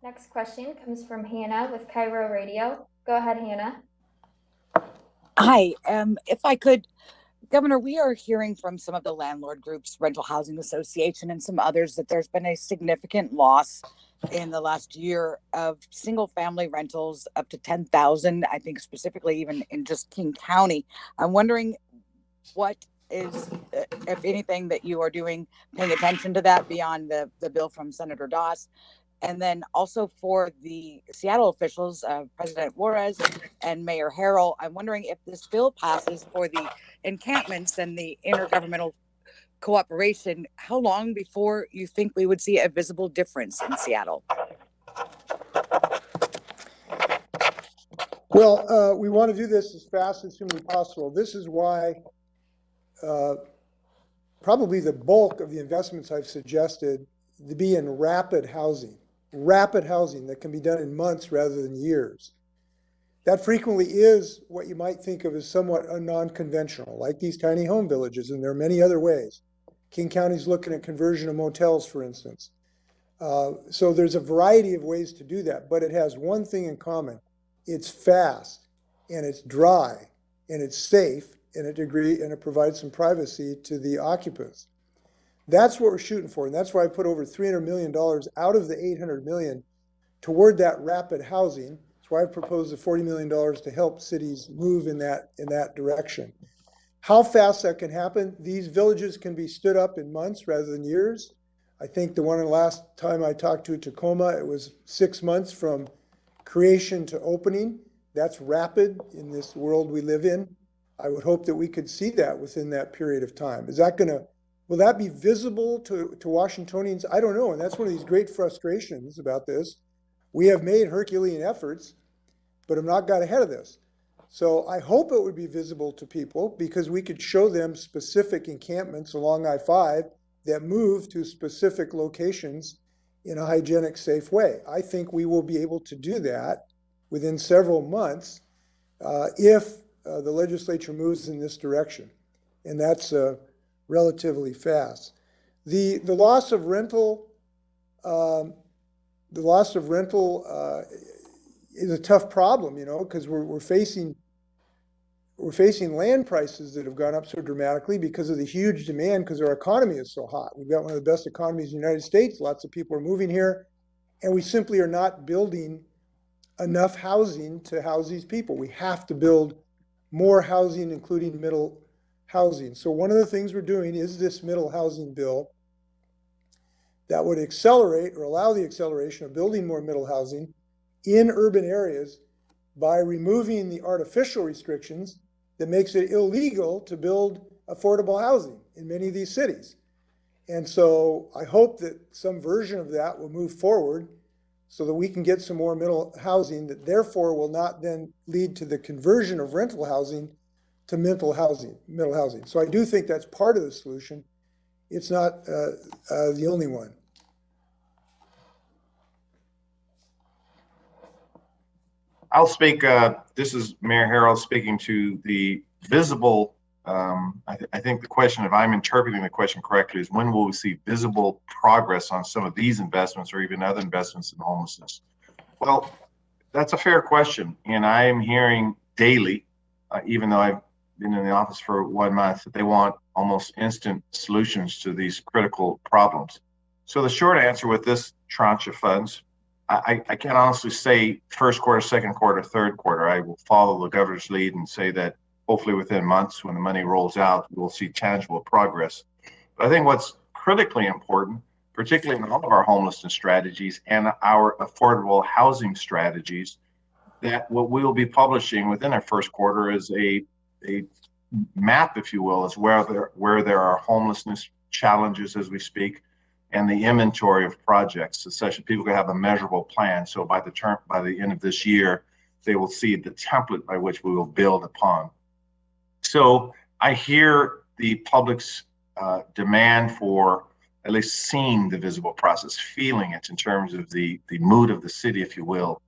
Next question comes from Hannah with Cairo Radio. Go ahead, Hannah. Hi, if I could, Governor, we are hearing from some of the landlord groups, Rental Housing Association and some others, that there's been a significant loss in the last year of single family rentals up to 10,000, I think specifically even in just King County. I'm wondering what is, if anything, that you are doing, paying attention to that beyond the bill from Senator Doss. And then also for the Seattle officials, President Juarez and Mayor Harrell, I'm wondering if this bill passes for the encampments and the intergovernmental cooperation, how long before you think we would see a visible difference in Seattle? Well, we want to do this as fast as humanly possible. This is why probably the bulk of the investments I've suggested to be in rapid housing that can be done in months rather than years. That frequently is what you might think of as somewhat non-conventional, like these tiny home villages, and there are many other ways. King County's looking at conversion of motels, for instance. So there's a variety of ways to do that, but it has one thing in common. It's fast, and it's dry, and it's safe in a degree, and it provides some privacy to the occupants. That's what we're shooting for, and that's why I put over $300 million out of the $800 million toward that rapid housing. That's why I proposed the $40 million to help cities move in that direction. How fast that can happen? These villages can be stood up in months rather than years. I think the one last time I talked to Tacoma, it was 6 months from creation to opening. That's rapid in this world we live in. I would hope that we could see that within that period of time. Will that be visible to Washingtonians? I don't know, and that's one of these great frustrations about this. We have made Herculean efforts, but have not got ahead of this. So I hope it would be visible to people because we could show them specific encampments along I-5 that move to specific locations in a hygienic, safe way. I think we will be able to do that within several months if the legislature moves in this direction, and that's relatively fast. The loss of rental, is a tough problem, you know, because we're facing land prices that have gone up so dramatically because of the huge demand, because our economy is so hot. We've got one of the best economies in the United States. Lots of people are moving here, and we simply are not building enough housing to house these people. We have to build more housing, including middle housing. So one of the things we're doing is this middle housing bill that would accelerate or allow the acceleration of building more middle housing in urban areas by removing the artificial restrictions that makes it illegal to build affordable housing in many of these cities. And so I hope that some version of that will move forward so that we can get some more middle housing that therefore will not then lead to the conversion of rental housing to middle housing. So I do think that's part of the solution. It's not the only one. I'll speak, this is Mayor Harrell speaking to the visible, I think the question, if I'm interpreting the question correctly, is when will we see visible progress on some of these investments or even other investments in homelessness? Well, that's a fair question. And I am hearing daily, even though I've been in the office for 1 month, that they want almost instant solutions to these critical problems. So the short answer with this tranche of funds, I can't honestly say first quarter, second quarter, third quarter. I will follow the governor's lead and say that hopefully within months when the money rolls out, we'll see tangible progress. But I think what's critically important, particularly in all of our homelessness strategies and our affordable housing strategies, that what we'll be publishing within our first quarter is a map, if you will, is where there are homelessness challenges as we speak, and the inventory of projects, such that people can have a measurable plan. So by the end of this year, they will see the template by which we will build upon. So I hear the public's demand for at least seeing the visible process, feeling it in terms of the mood of the city, if you will.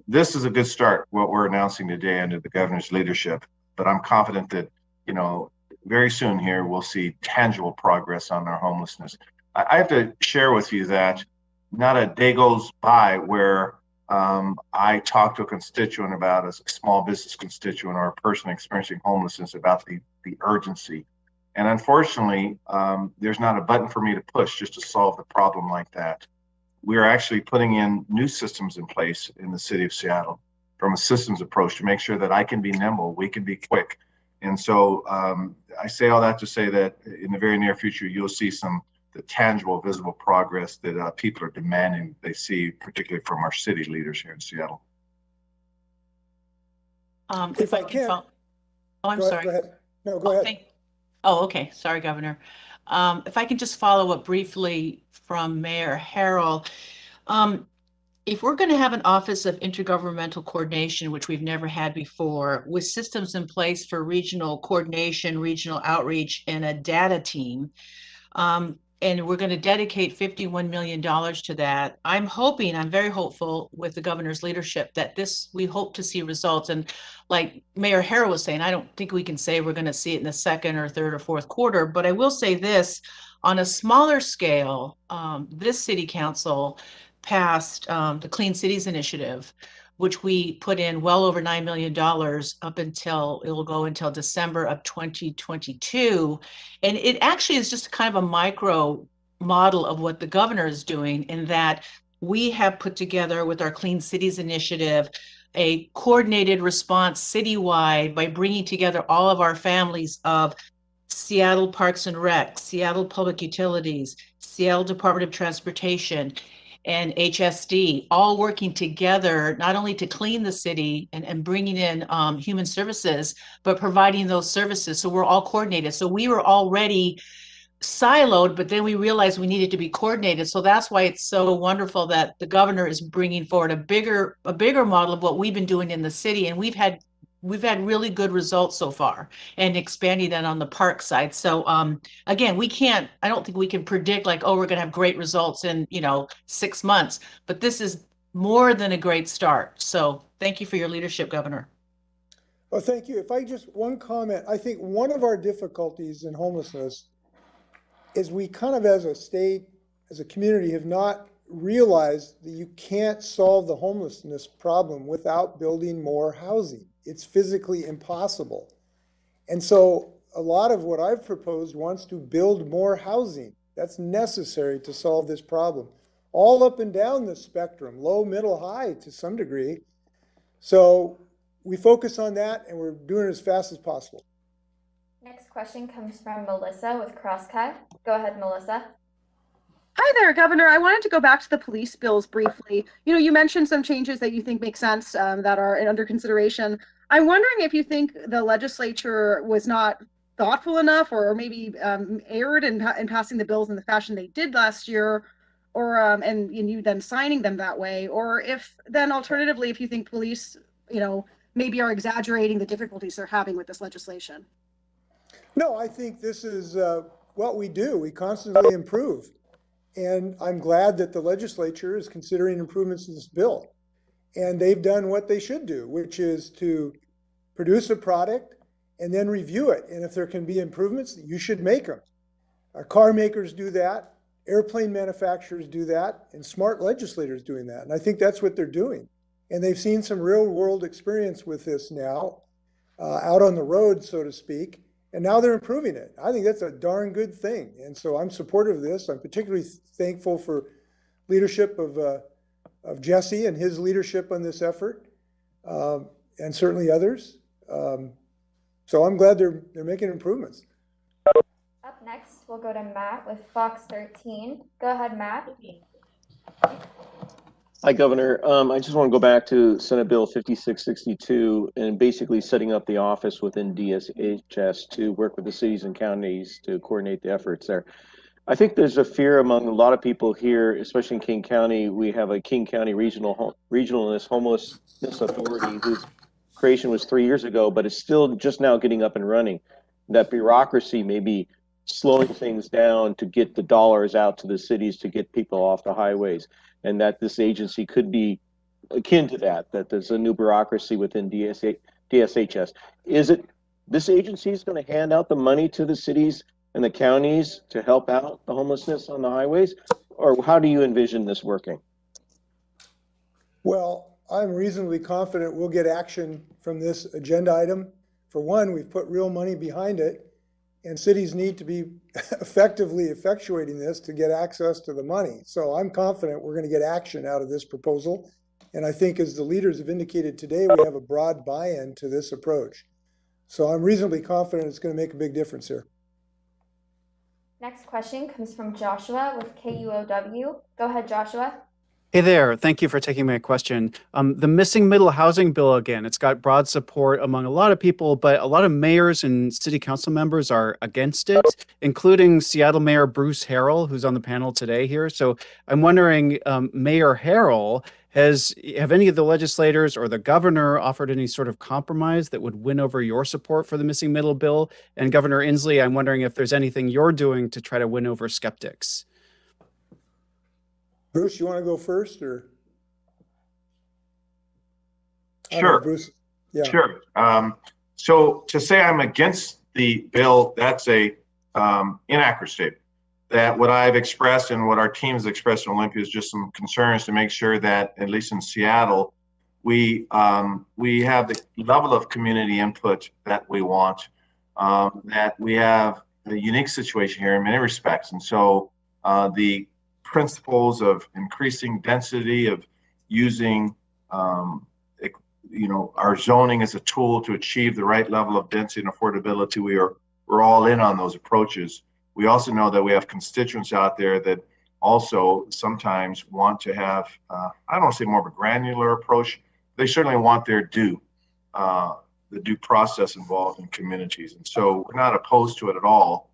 This is a good start, what we're announcing today under the governor's leadership, but I'm confident that, you know, very soon here, we'll see tangible progress on our homelessness. I have to share with you that not a day goes by where I talk to a constituent about a small business constituent or a person experiencing homelessness about the urgency. And unfortunately, there's not a button for me to push just to solve the problem like that. We are actually putting in new systems in place in the city of Seattle from a systems approach to make sure that I can be nimble, we can be quick. And so I say all that to say that in the very near future, you'll see the tangible, visible progress that people are demanding they see, particularly from our city leaders here in Seattle. If I can, oh, I'm sorry. Go ahead. No, go ahead. Oh, okay. Sorry, Governor. If I can just follow up briefly from Mayor Harrell. If we're going to have an Office of Intergovernmental Coordination, which we've never had before, with systems in place for regional coordination, regional outreach, and a data team, and we're going to dedicate $51 million to that. I'm very hopeful with the governor's leadership that we hope to see results. And like Mayor Harrell was saying, I don't think we can say we're going to see it in the second or third or fourth quarter, but I will say this, on a smaller scale, this city council passed the Clean Cities Initiative, which we put in well over $9 million up until, it will go until December of 2022. And it actually is just kind of a micro model of what the governor is doing, in that we have put together with our Clean Cities Initiative a coordinated response citywide by bringing together all of our families of Seattle Parks and Rec, Seattle Public Utilities, Seattle Department of Transportation, and HSD, all working together, not only to clean the city and bringing in human services, but providing those services. So we're all coordinated. So we were already siloed, but then we realized we needed to be coordinated. So that's why it's so wonderful that the governor is bringing forward a bigger model of what we've been doing in the city. And we've had we've had really good results so far, and expanding that on the park side. So again, I don't think we can predict like, oh, we're going to have great results in 6 months, but this is more than a great start. So thank you for your leadership, Governor. Well, thank you. If I just one comment, I think one of our difficulties in homelessness is we kind of, as a state, as a community, have not realized that you can't solve the homelessness problem without building more housing. It's physically impossible. And so a lot of what I've proposed wants to build more housing. That's necessary to solve this problem. All up and down the spectrum, low, middle, high to some degree. So we focus on that and we're doing it as fast as possible. Next question comes from Melissa with Crosscut. Go ahead, Melissa. Hi there, Governor. I wanted to go back to the police bills briefly. You mentioned some changes that you think make sense that are under consideration. I'm wondering if you think the legislature was not thoughtful enough or maybe erred in passing the bills in the fashion they did last year, or and you then signing them that way, or if then alternatively, if you think police, maybe are exaggerating the difficulties they're having with this legislation. No, I think this is what we do. We constantly improve. And I'm glad that the legislature is considering improvements in this bill. And they've done what they should do, which is to produce a product and then review it. And if there can be improvements, you should make them. Our car makers do that, airplane manufacturers do that, and smart legislators doing that. And I think that's what they're doing. And they've seen some real world experience with this now, out on the road, so to speak. And now they're improving it. I think that's a darn good thing. And so I'm supportive of this. I'm particularly thankful for leadership of Jesse and his leadership on this effort, and certainly others. So I'm glad they're making improvements. Up next, we'll go to Matt with Fox 13. Go ahead, Matt. Hi, Governor. I just want to go back to Senate Bill 5662 and basically setting up the office within DSHS to work with the cities and counties to coordinate the efforts there. I think there's a fear among a lot of people here, especially in King County. We have a King County Regionalist Homelessness Authority whose creation was 3 years ago, but is still just now getting up and running. That bureaucracy may be slowing things down to get the dollars out to the cities to get people off the highways. And that this agency could be akin to that there's a new bureaucracy within DSHS. Is it this agency is going to hand out the money to the cities and the counties to help out the homelessness on the highways? Or how do you envision this working? Well, I'm reasonably confident we'll get action from this agenda item. For one, we've put real money behind it, and cities need to be effectively effectuating this to get access to the money. So I'm confident we're going to get action out of this proposal. And I think, as the leaders have indicated today, we have a broad buy-in to this approach. So I'm reasonably confident it's going to make a big difference here. Next question comes from Joshua with KUOW. Go ahead, Joshua. Hey there, thank you for taking my question. The missing middle housing bill, again, it's got broad support among a lot of people, but a lot of mayors and city council members are against it, including Seattle Mayor Bruce Harrell, who's on the panel today here. So I'm wondering, Mayor Harrell, have any of the legislators or the governor offered any sort of compromise that would win over your support for the missing middle bill? And Governor Inslee, I'm wondering if there's anything you're doing to try to win over skeptics. Bruce, you want to go first, or? Sure. Bruce. Yeah. Sure. So to say I'm against the bill, that's a inaccurate statement. That what I've expressed and what our team has expressed in Olympia is just some concerns to make sure that, at least in Seattle, we have the level of community input that we want, that we have a unique situation here in many respects. And so the principles of increasing density, of using our zoning as a tool to achieve the right level of density and affordability, we're all in on those approaches. We also know that we have constituents out there that also sometimes want to have, I don't want to say more of a granular approach. They certainly want their due, the due process involved in communities. And so we're not opposed to it at all.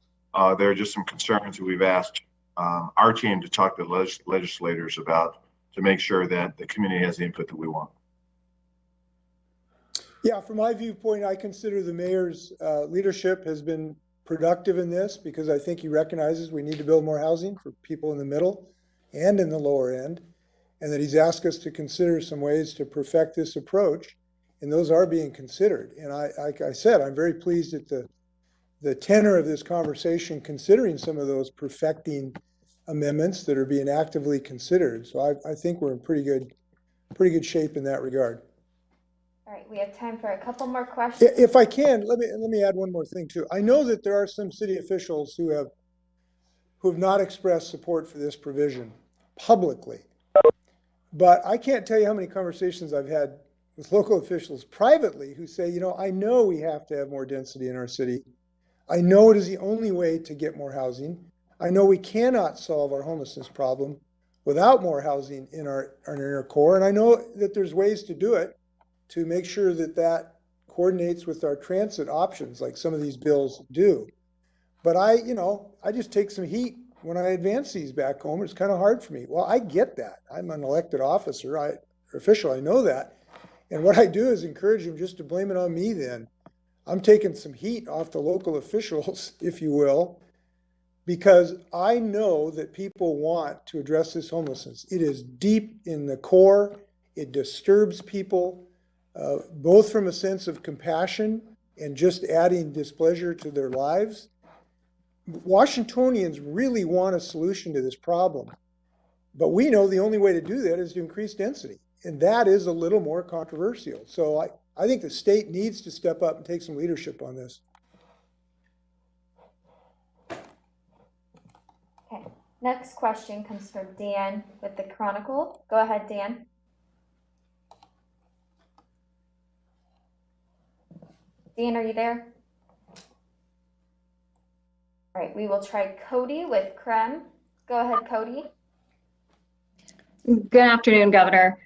There are just some concerns that we've asked our team to talk to the legislators about, to make sure that the community has the input that we want. Yeah, from my viewpoint, I consider the mayor's leadership has been productive in this because I think he recognizes we need to build more housing for people in the middle and in the lower end, and that he's asked us to consider some ways to perfect this approach, and those are being considered. And like I said, I'm very pleased at the tenor of this conversation, considering some of those perfecting amendments that are being actively considered. So I think we're in pretty good shape in that regard. All right, we have time for a couple more questions. If I can, let me add one more thing too. I know that there are some city officials who have not expressed support for this provision publicly, but I can't tell you how many conversations I've had with local officials privately who say, I know we have to have more density in our city. I know it is the only way to get more housing. I know we cannot solve our homelessness problem without more housing in our inner core, and I know that there's ways to do it to make sure that coordinates with our transit options like some of these bills do. But I just take some heat when I advance these back home. It's kind of hard for me. Well, I get that. I'm an elected official, I know that. And what I do is encourage them just to blame it on me then. I'm taking some heat off the local officials, if you will, because I know that people want to address this homelessness. It is deep in the core. It disturbs people. Both from a sense of compassion and just adding displeasure to their lives. Washingtonians really want a solution to this problem, but we know the only way to do that is to increase density, and that is a little more controversial. So I think the state needs to step up and take some leadership on this. Okay, next question comes from Dan with the Chronicle. Go ahead, Dan. Dan, are you there? All right, we will try Cody with Creme. Go ahead, Cody. Good afternoon, Governor.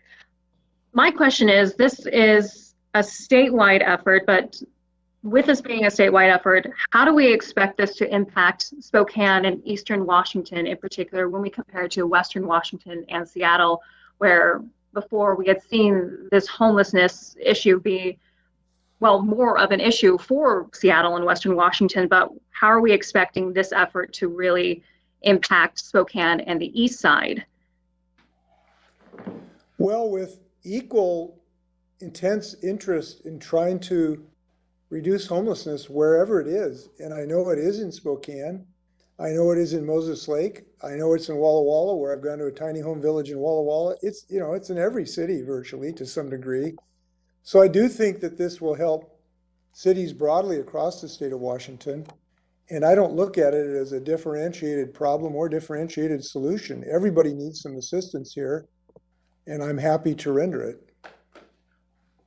My question is, this is a statewide effort, but with this being a statewide effort, how do we expect this to impact Spokane and Eastern Washington in particular when we compare to Western Washington and Seattle, where before we had seen this homelessness issue be more of an issue for Seattle and Western Washington, but how are we expecting this effort to really impact Spokane and the east side? Well, with equal intense interest in trying to reduce homelessness wherever it is, and I know it is in Spokane, I know it is in Moses Lake, I know it's in Walla Walla, where I've gone to a tiny home village in Walla Walla. It's in every city virtually to some degree. So I do think that this will help cities broadly across the state of Washington. And I don't look at it as a differentiated problem or differentiated solution. Everybody needs some assistance here, and I'm happy to render it.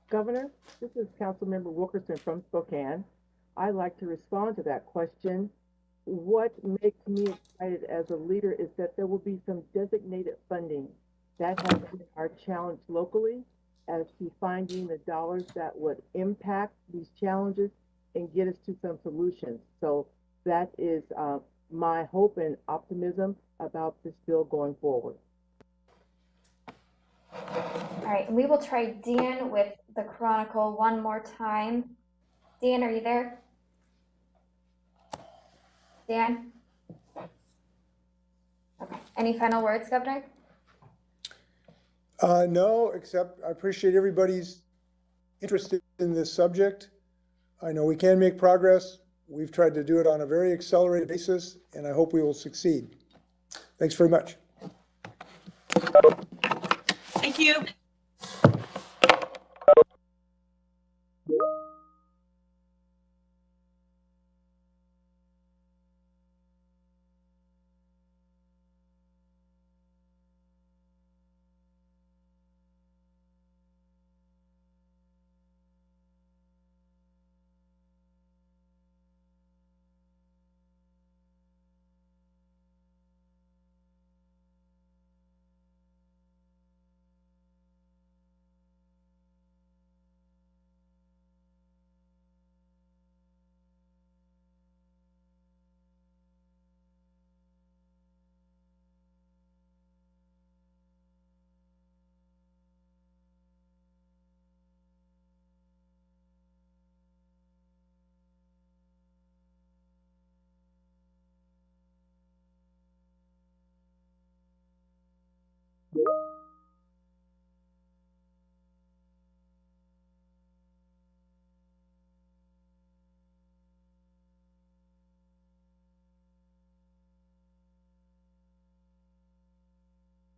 Governor, this is Councilmember Wilkerson from Spokane. I'd like to respond to that question. What makes me excited as a leader is that there will be some designated funding. That has been our challenge locally, as to finding the dollars that would impact these challenges and get us to some solutions. So that is my hope and optimism about this bill going forward. All right, we will try Dan with the Chronicle one more time. Dan, are you there? Dan? Okay, any final words, Governor? No, except I appreciate everybody's interest in this subject. I know we can make progress. We've tried to do it on a very accelerated basis, and I hope we will succeed. Thanks very much. Thank you.